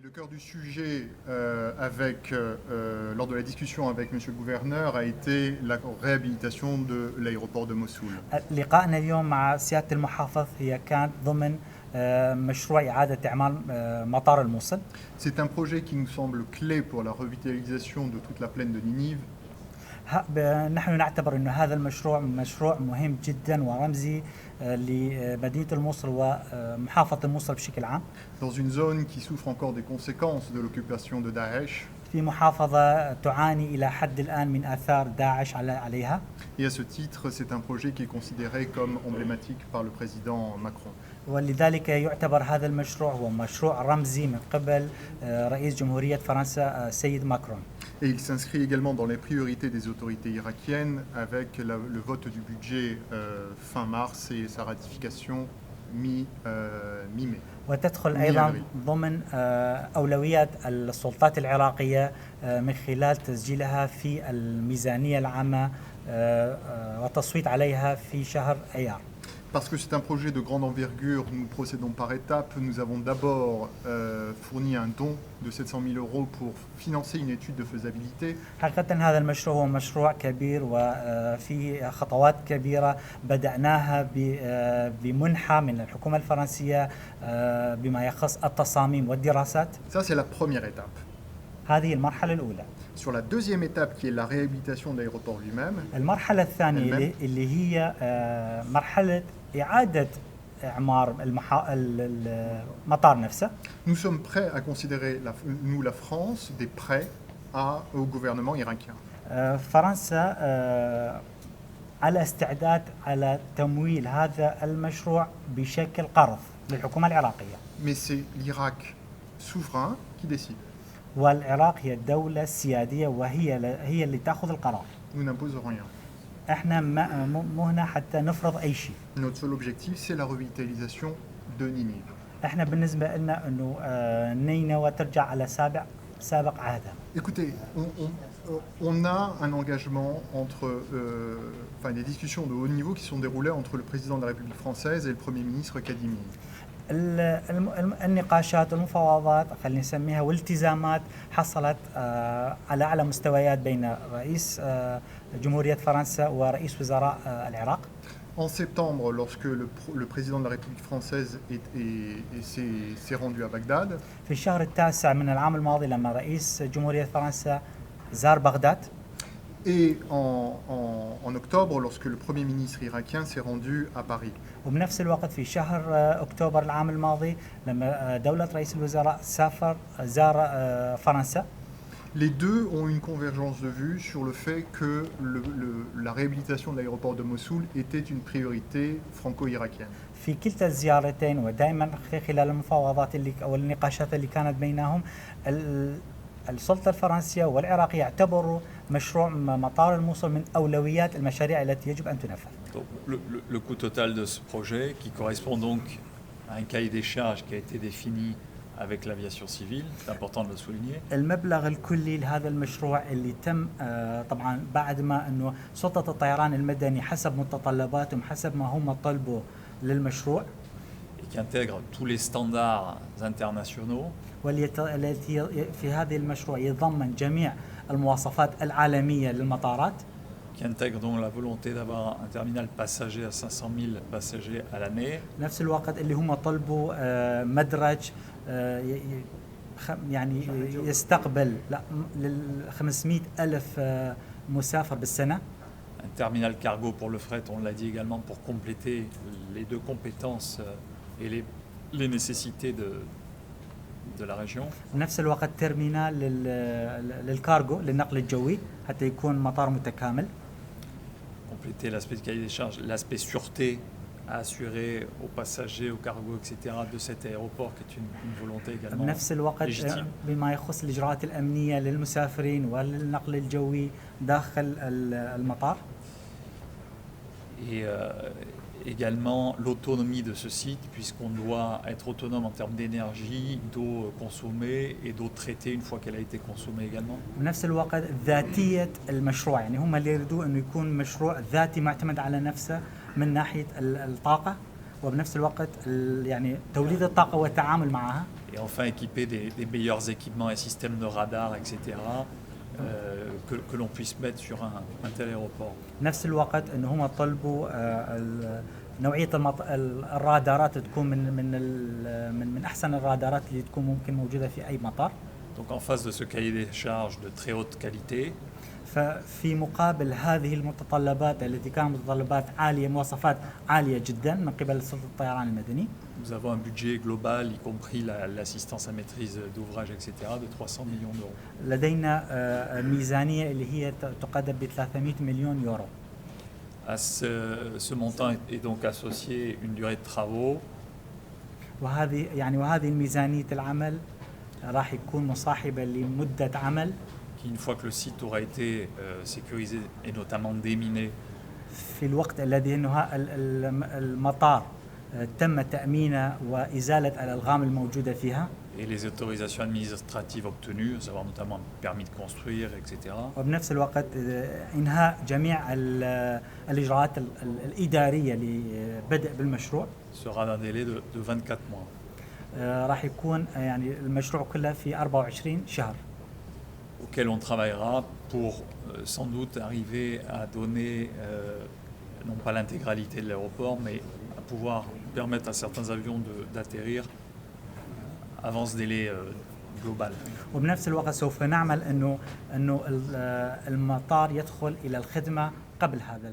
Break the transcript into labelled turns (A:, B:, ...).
A: Le cœur du sujet lors de la discussion avec Monsieur le gouverneur a été la réhabilitation de l'aéroport de Mossoul.
B: لقائنا اليوم مع سيادة المحافظ هي كانت ضمن مشروع إعادة إعمار مطار الموصل.
A: C'est un projet qui nous semble clé pour la revitalisation de toute la plaine de Ninive.
B: نحن نعتبر أن هذا المشروع مشروع مهم جدا ورمزي لمدينة الموصل ومحافظة الموصل بشكل عام.
A: Dans une zone qui souffre encore des conséquences de l'occupation de Daesh.
B: في محافظة تعاني إلى حد الآن من آثار داعش عليها.
A: Et à ce titre, c'est un projet qui est considéré comme emblématique par le président Macron.
B: ولذلك يعتبر هذا المشروع هو مشروع رمزي من قبل رئيس جمهورية فرنسا السيد ماكرون.
A: Et il s'inscrit également dans les priorités des autorités irakiennes avec le vote du budget fin mars et sa ratification mi-mai.
B: وتدخل أيضا ضمن أولويات السلطات العراقية من خلال تسجيلها في الميزانية العامة وتصويت عليها في شهر أيار.
A: Parce que c'est un projet de grande envergure, nous procédons par étapes. Nous avons d'abord fourni un don de 700 000 € pour financer une étude de faisabilité.
B: حقيقة هذا المشروع هو مشروع كبير وفي خطوات كبيرة بدأناها بمنحة من الحكومة الفرنسية بما يخص التصاميم والدراسات.
A: Ça, c'est la première étape.
B: هذه المرحلة الأولى.
A: Sur la deuxième étape, qui est la réhabilitation de l'aéroport lui-même.
B: المرحلة الثانية اللي هي مرحلة إعادة إعمار المطار نفسه.
A: Nous sommes prêts à considérer, nous, la France, des prêts au gouvernement irakien.
B: فرنسا على استعداد على تمويل هذا المشروع بشكل قرض للحكومة العراقية.
A: Mais c'est l'Irak souverain qui décide.
B: والعراق هي الدولة السيادية وهي اللي تأخذ القرار.
A: Nous n'imposons rien.
B: احنا مو هنا حتى نفرض أي شيء.
A: Notre seul objectif, c'est la revitalisation de Ninive.
B: احنا بالنسبة لنا إنه نينوى ترجع على سابق عهدها.
A: Écoutez, on a un engagement des discussions de haut niveau qui sont déroulées entre le président de la République française et le Premier ministre Kadimi.
B: النقاشات والمفاوضات خلينا نسميها والالتزامات حصلت على أعلى مستويات بين رئيس جمهورية فرنسا ورئيس وزراء العراق.
A: En septembre, lorsque le président de la République française s'est rendu à Bagdad.
B: في الشهر التاسع من العام الماضي لما رئيس جمهورية فرنسا زار بغداد.
A: Et en octobre, lorsque le Premier ministre irakien s'est rendu à Paris.
B: وبنفس الوقت في شهر أكتوبر العام الماضي لما دولة رئيس الوزراء زار فرنسا.
A: Les deux ont une convergence de vue sur le fait que la réhabilitation de l'aéroport de Mossoul était une priorité franco-irakienne.
B: في كلتا الزيارتين ودائما خلال المفاوضات أو النقاشات اللي كانت بينهم السلطة الفرنسية والعراقية يعتبروا مشروع مطار الموصل من أولويات المشاريع التي يجب أن تنفذ.
C: Le coût total de ce projet, qui correspond donc à un cahier des charges qui a été défini avec l'aviation civile, c'est important de le souligner.
B: المبلغ الكلي لهذا المشروع اللي تم طبعا بعد ما انه سلطة الطيران المدني حسب متطلباتهم حسب ما هم طلبوا للمشروع.
C: Et qui intègre tous les standards internationaux.
B: والتي في هذه المشروع يضمن جميع المواصفات العالمية للمطارات.
C: Qui intègre donc la volonté d'avoir un terminal passager à 500 000 passagers à l'année.
B: نفس الوقت اللي هم طلبوا مدرج يعني يستقبل 500,000 مسافر بالسنة.
C: Un terminal cargo pour le fret, on l'a dit également, pour compléter les deux compétences et les nécessités de la région.
B: بنفس الوقت ترمينال للكارغو للنقل الجوي حتى يكون مطار متكامل.
C: Compléter l'aspect de cahier des charges, l'aspect sûreté à assurer aux passagers, aux cargos, etc. de cet aéroport qui est une volonté également
B: بنفس الوقت
C: légitime.
B: بما يخص الإجراءات الأمنية للمسافرين والنقل الجوي داخل المطار.
C: Et également l'autonomie de ce site, puisqu'on doit être autonome en termes d'énergie, d'eau consommée et d'eau traitée une fois qu'elle a été consommée également.
B: بنفس الوقت ذاتية المشروع يعني هم اللي يريدوا إنه يكون مشروع ذاتي معتمد على نفسه من ناحية الطاقة وبنفس الوقت يعني توليد الطاقة والتعامل معها.
C: et enfin équiper des meilleurs équipements et systèmes de radar, etc., que l'on puisse mettre sur un tel aéroport.
B: نفس الوقت ان هم طلبوا نوعيه الرادارات تكون من احسن الرادارات اللي تكون ممكن موجوده في اي مطار.
C: Donc en face de ce cahier des charges de très haute qualité,
B: ففي مقابل هذه المتطلبات التي كانت متطلبات عاليه، مواصفات عاليه جدا من قبل سلطه الطيران المدني،
C: nous avons un budget global, y compris l'assistance à maîtrise d'ouvrage, etc., de 300 millions d'euros.
B: لدينا ميزانيه اللي هي تقدر ب 300 مليون يورو.
C: À ce montant est donc associé une durée de travaux
B: وهذه الميزانيه العمل راح يكون مصاحبه لمده عمل
C: qui, une fois que le site aura été sécurisé et notamment déminé,
B: في الوقت الذي انه المطار تم تامينه وازاله الالغام الموجوده فيها
C: et les autorisations administratives obtenues, à savoir notamment un permis de construire, etc.,
B: وبنفس الوقت انهاء جميع الاجراءات الاداريه لبدء بالمشروع
C: sera d'un délai de 24 mois.
B: راح يكون يعني المشروع كله في 24 شهر
C: Auquel on travaillera pour sans doute arriver à donner non pas l'intégralité de l'aéroport, mais à pouvoir permettre à certains avions d'atterrir avant ce délai global.
B: وبنفس الوقت سوف نعمل انه المطار يدخل الى الخدمه قبل هذا